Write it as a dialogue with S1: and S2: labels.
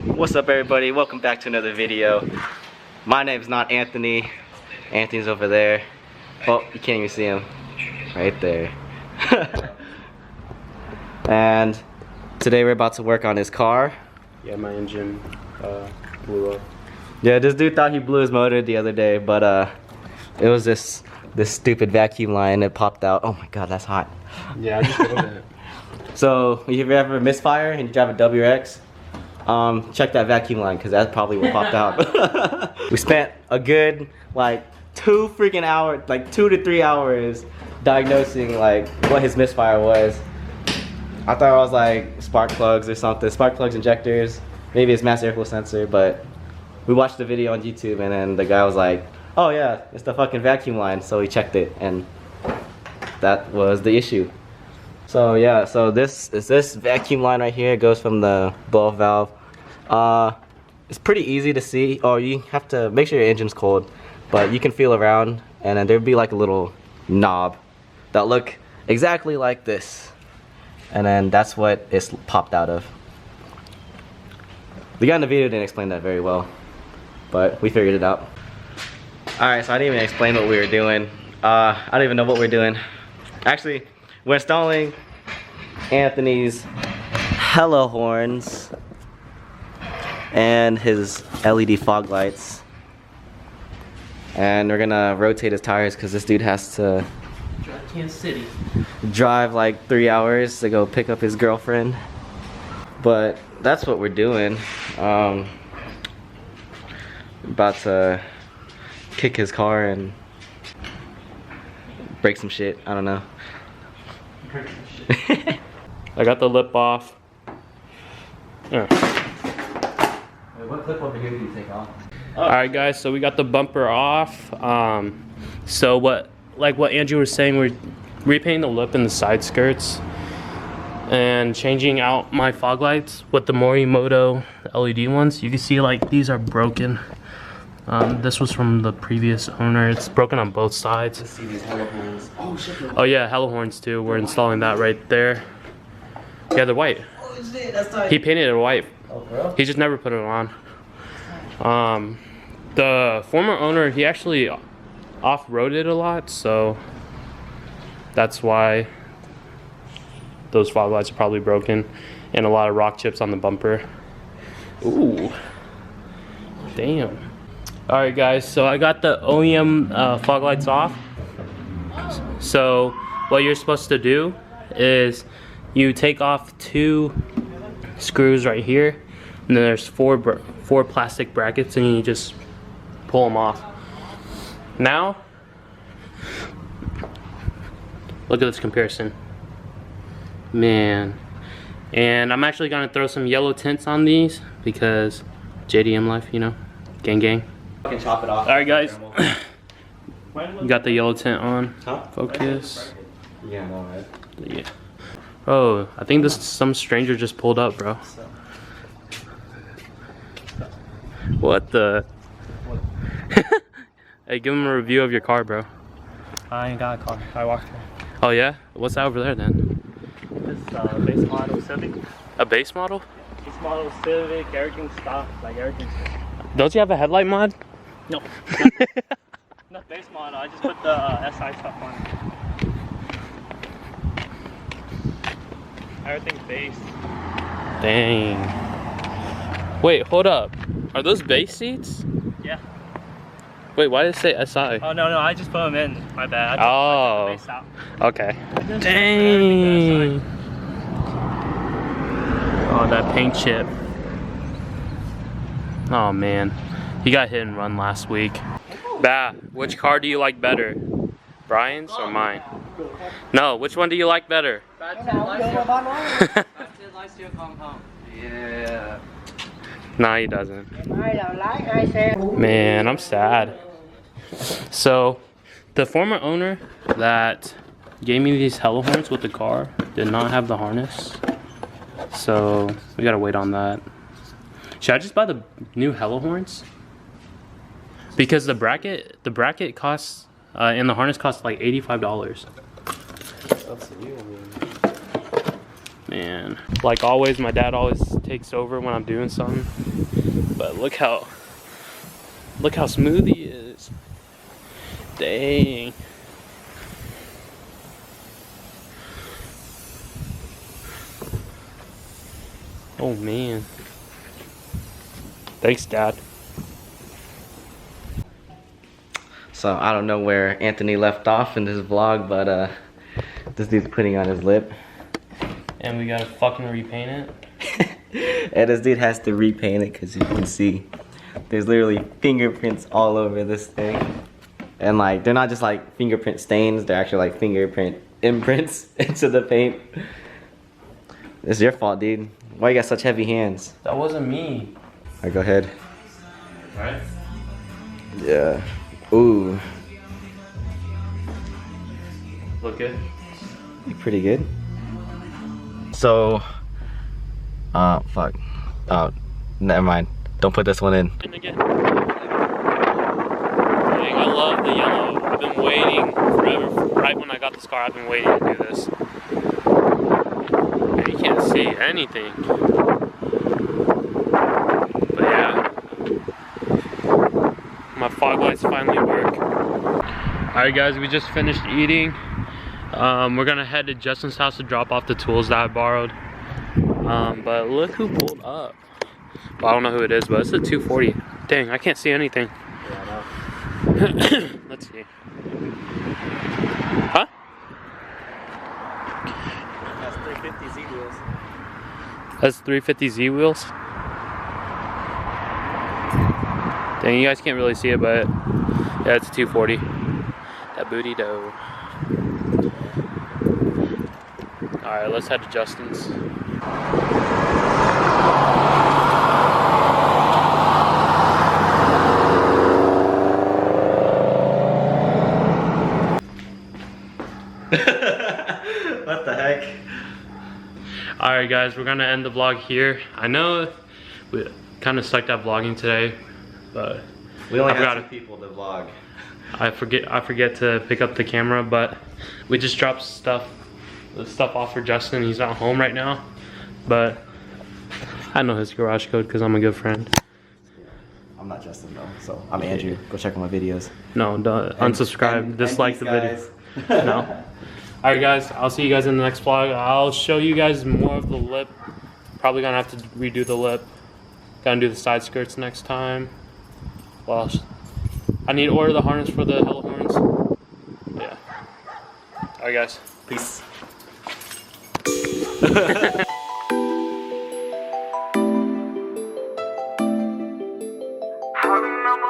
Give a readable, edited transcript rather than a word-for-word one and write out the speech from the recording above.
S1: What's up, everybody? Welcome back to another video. My name's not Anthony. Anthony's over there. Oh, you can't even see him. Right there. And today we're about to work on his car.
S2: Yeah, my engine blew up.
S1: Yeah, this dude thought he blew his motor the other day, but it was this stupid vacuum line that popped out. Oh my god, that's hot.
S2: Yeah, I just wrote it.
S1: So, if you ever misfire and you drive a WRX, check that vacuum line, because that's probably what popped out. We spent a good like 2 to 3 hours diagnosing like what his misfire was. I thought it was like spark plugs or something, spark plugs, injectors, maybe it's mass airflow sensor, but we watched the video on YouTube and then the guy was like, oh yeah, it's the fucking vacuum line, so we checked it and that was the issue. So yeah, so this is this vacuum line right here. It goes from the blow-off valve. It's pretty easy to see. Oh, you have to make sure your engine's cold, but you can feel around and then there'd be like a little knob that look exactly like this. And then that's what it's popped out of. The guy in the video didn't explain that very well, but we figured it out. Alright, so I didn't even explain what we were doing. I don't even know what we're doing. Actually, we're installing Anthony's hello horns and his LED fog lights. And we're gonna rotate his tires because this dude has to
S2: Drive Kansas City.
S1: drive like 3 hours to go pick up his girlfriend. But that's what we're doing. About to kick his car and break some shit. I don't know.
S2: I got the lip off. Yeah.
S1: Wait, what clip over here do you take off?
S2: Oh. Alright guys, so we got the bumper off. So what Andrew was saying, we're repainting the lip and the side skirts and changing out my fog lights with the MORIMOTO LED ones. You can see like these are broken. This was from the previous owner. It's broken on both sides.
S1: Let's see these hello horns. Oh shit.
S2: Oh yeah, hello horns too. We're installing that right there. Yeah, they're white.
S1: Oh shit, that's tight.
S2: He painted it white.
S1: Oh, bro?
S2: He just never put it on. The former owner, he actually off-roaded a lot, so that's why those fog lights are probably broken, and a lot of rock chips on the bumper. Ooh, damn. All right, guys. So I got the OEM fog lights off. So what you're supposed to do is you take off 2 screws right here, and then there's 4 plastic brackets, and you just pull them off. Now, look at this comparison, man. And I'm actually gonna throw some yellow tints on these because JDM life, you know, gang gang.
S1: I can chop it off.
S2: All right, guys. You got the yellow tint on.
S1: Huh?
S2: Focus.
S1: Yeah, no, right?
S2: Yeah. Oh, I think some stranger just pulled up, bro. What the? Hey, give him a review of your car, bro.
S3: I ain't got a car. I walked here.
S2: Oh yeah? What's that over there then?
S3: This is base model Civic.
S2: A base model?
S3: Base model Civic, everything's stock, like everything's.
S2: Don't you have a headlight mod?
S3: No. Not base model. I just put the SI stuff on. Everything's base.
S2: Dang. Wait, hold up. Are those base seats?
S3: Yeah.
S2: Wait, why did it say SI?
S3: Oh no, I just put them in. My bad.
S2: Oh.
S3: I took the base out.
S2: Okay.
S3: Dang.
S2: Oh, that paint chip. Oh man, he got hit and run last week. Bah, which car do you like better? Brian's or mine? No, which one do you like better?
S1: Yeah.
S2: Nah, he doesn't. Man, I'm sad. So, the former owner that gave me these hello horns with the car did not have the harness. So, we gotta wait on that. Should I just buy the new hello horns? Because the bracket costs, and the harness costs like $85.
S1: That's the new one.
S2: Man. Like always, my dad always takes over when I'm doing something. But look how smooth he is. Dang. Oh man. Thanks, Dad.
S1: So I don't know where Anthony left off in this vlog, but this dude's putting on his lip.
S2: And we gotta fucking repaint it.
S1: And this dude has to repaint it because you can see there's literally fingerprints all over this thing. And like, they're not just like fingerprint stains, they're actually like fingerprint imprints into the paint. It's your fault, dude. Why you got such heavy hands?
S2: That wasn't me.
S1: Alright, go ahead.
S2: Alright.
S1: Yeah. Ooh.
S2: Look good.
S1: Pretty good. So, fuck. Oh, never mind. Don't put this one in.
S2: And again. Dang, I love the yellow. I've been waiting forever. Right when I got this car, I've been waiting to do this. And you can't see anything. But yeah. My fog lights finally work. Alright guys, we just finished eating. We're gonna head to Justin's house to drop off the tools that I borrowed. But look who pulled up. Well, I don't know who it is, but it's a 240. Dang, I can't see anything.
S1: Yeah, I know.
S2: Let's see. Huh?
S1: That's 350Z wheels.
S2: That's 350Z wheels. Dang, you guys can't really see it, but yeah, it's a 240. That booty dough. Alright, let's head to Justin's.
S1: What the heck?
S2: Alright guys, we're gonna end the vlog here. I know we kind of sucked at vlogging today, but
S1: We only have 2 people to vlog.
S2: I forget to pick up the camera, but we just dropped the stuff off for Justin. He's not home right now, but I know his garage code because I'm a good friend.
S1: I'm not Justin though, so I'm Andrew. Go check out my videos.
S2: No, don't unsubscribe, dislike the video. No. Alright guys, I'll see you guys in the next vlog. I'll show you guys more of the lip. Probably gonna have to redo the lip. Gotta do the side skirts next time. Well, I need to order the harness for the Hello Horns. Yeah. Alright guys.
S1: Peace.
S4: Having